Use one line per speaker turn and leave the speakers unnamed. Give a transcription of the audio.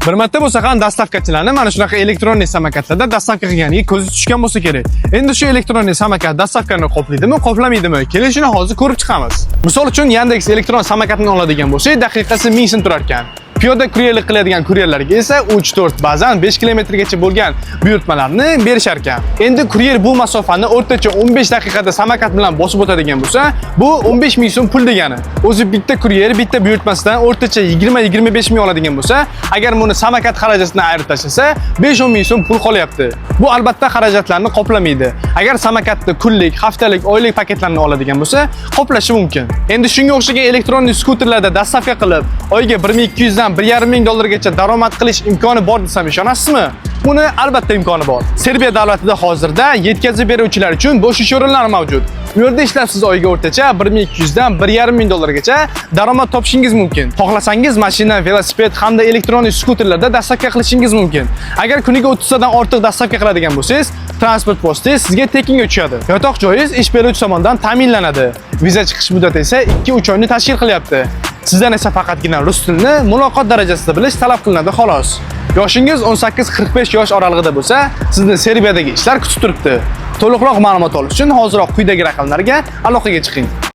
Bir marta bo'lsa ham dastavkachilarni mana shunaqa elektronniy samokatlarda dastavka qilganiga ko'zi tushgan bo'lsa kerak. Endi shu elektronniy samokat dastavkani qoplaydimi, qoplamaydimi? Kelishini hozir ko'rib chiqamiz. Misol uchun Yandex elektron samokatini oladigan bo'lsak, daqiqasi 1000 so'm turar ekan. Piyoda kuryerlik qiladigan kuryerlarga esa 3-4 ba'zan 5 kilometrgacha bo'lgan buyurtmalarni berishar ekan. Endi kuryer bu masofani o'rtacha 15 daqiqada samokat bilan bosib o'tadigan bo'lsa, bu 15 ming so'm pul degani. O'zi bitta kuryer bitta buyurtmasidan o'rtacha 20-25 ming oladigan bo'lsa, agar buni samokat xarajatidan ayirib tashlasa, 5-10 ming so'm pul qolyapti. Bu albatta xarajatlarni qoplamaydi. Agar samokatni kunlik, haftalik, oylik paketlarni oladigan bo'lsa, qoplashi mumkin. Endi shunga o'xshagan elektronniy skuterlarda dastavka qilib, oyiga 1200 dan 1,5 ming dollargacha daromad qilish imkoni bor desam ishonasizmi? Buni albatta imkoni bor. Serbiya davlatida hozirda yetkazib beruvchilar uchun bo'sh ish o'rinlari mavjud. Bu yerda ishlab siz oyiga o'rtacha 1200 dan 1,5 ming dollargacha daromad topishingiz mumkin. Xohlasangiz mashina, velosiped hamda elektronniy skuterlarda dastavka qilishingiz mumkin. Agar kuniga 30 tadan ortiq dastavka qiladigan bo'lsangiz, transport vositasi sizga tekinga tushadi. Yotoq joyingiz ish beruvchi tomonidan ta'minlanadi. Viza chiqish muddati esa 2-3 oyni tashkil qilyapti. Sizdan esa faqatgina rus tilini muloqot darajasida bilish talab qilinadi xolos. Yoshingiz 18-45 yosh oralig'ida bo'lsa, sizni Serbiyadagi ishlar kutib turibdi. To'liqroq ma'lumot olish uchun hoziroq quyidagi raqamlarga aloqaga chiqing.